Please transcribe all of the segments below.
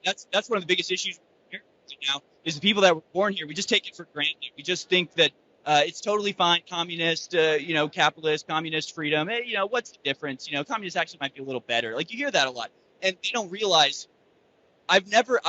That's one of the biggest issues here right now is the people that were born here. We just take it for granted. We just think that it's totally fine, communist, capitalist, communist freedom. Hey, what's the difference? Communists actually might be a little better. Like you hear that a lot, and they don't realize I've never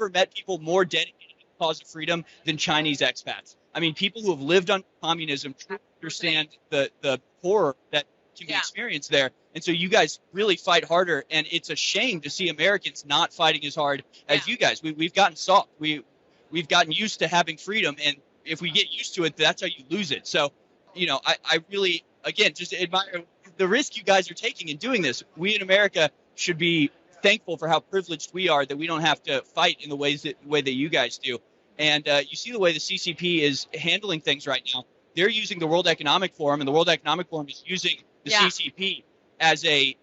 met people more dedicated to the cause of freedom than Chinese expats. I mean, people who have lived under communism truly understand the horror that can be experienced there. And so you guys really fight harder, and it's a shame to see Americans not fighting as hard as you guys. We've gotten soft. We've gotten used to having freedom, and if we get used to it, that's how you lose it. So, I really, again, just admire the risk you guys are taking in doing this. We in America should be thankful for how privileged we are that we don't have to fight in the way that you guys do. And you see the way the CCP is handling things right now. They're using the World Economic Forum, and the World Economic Forum is using the CCP as a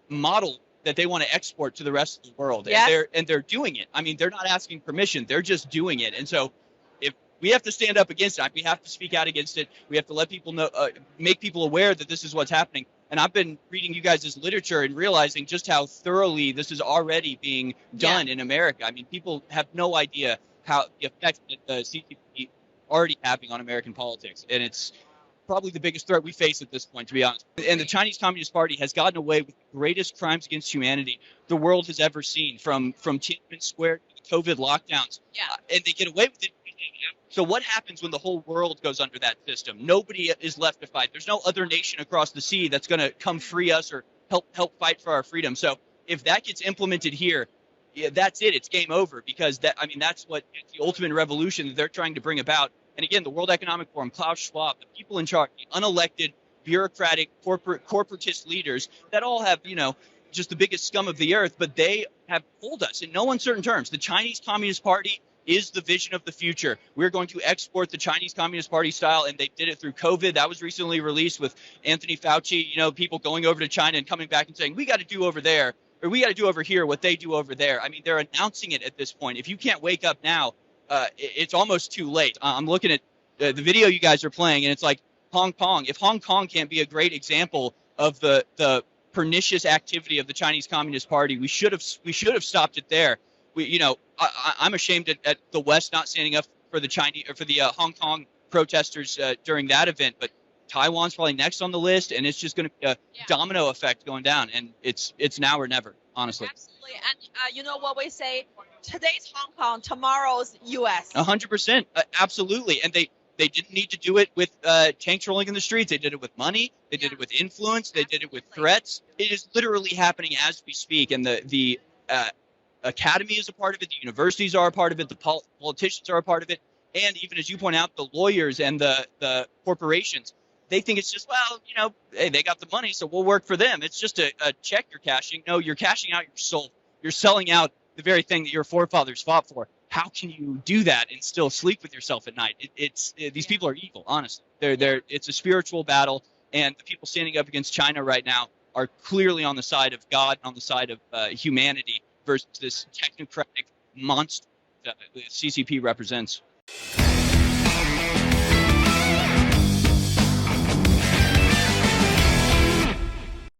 model that they want to export to the rest of the world. And they're doing it. I mean, they're not asking permission. They're just doing it. And so if we have to stand up against it, we have to speak out against it. We have to let people know, make people aware that this is what's happening. And I've been reading you guys' literature and realizing just how thoroughly this is already being done in America. I mean, people have no idea how the effect that the CCP already having on American politics. And it's probably the biggest threat we face at this point, to be honest. And the Chinese Communist Party has gotten away with the greatest crimes against humanity the world has ever seen, from Tiananmen Square to the COVID lockdowns. And they get away with it. So what happens when the whole world goes under that system? Nobody is left to fight. There's no other nation across the sea that's going to come free us or help fight for our freedom. So if that gets implemented here, that's it. It's game over, because that's what the ultimate revolution that they're trying to bring about. And again, the World Economic Forum, Klaus Schwab, the people in charge, the unelected, bureaucratic, corporatist leaders that all have, just the biggest scum of the earth, but they have told us in no uncertain terms, the Chinese Communist Party is the vision of the future. We're going to export the Chinese Communist Party style, and they did it through COVID. That was recently released with Anthony Fauci, people going over to China and coming back and saying, we got to do over there, or we got to do over here what they do over there. I mean, they're announcing it at this point. If you can't wake up now, it's almost too late. I'm looking at the video you guys are playing, and it's like Hong Kong. If Hong Kong can't be a great example of the pernicious activity of the Chinese Communist Party, we should have stopped it there. I'm ashamed at the West not standing up for the Hong Kong protesters during that event, but Taiwan's probably next on the list, and it's just going to be a domino effect going down, and it's now or never, honestly. Absolutely, and you know what we say: today's Hong Kong, tomorrow's U.S. 100%, absolutely, and they didn't need to do it with tanks rolling in the streets. They did it with money. They did it with influence. They did it with threats. It is literally happening as we speak, and the academy is a part of it. The universities are a part of it. The politicians are a part of it. And even as you point out, the lawyers and the corporations, they think it's just, hey, they got the money, so we'll work for them. It's just a check you're cashing. No, you're cashing out your soul. You're selling out the very thing that your forefathers fought for. How can you do that and still sleep with yourself at night? These people are evil, honestly. It's a spiritual battle, and the people standing up against China right now are clearly on the side of God, on the side of humanity, versus this technocratic monster that the CCP represents.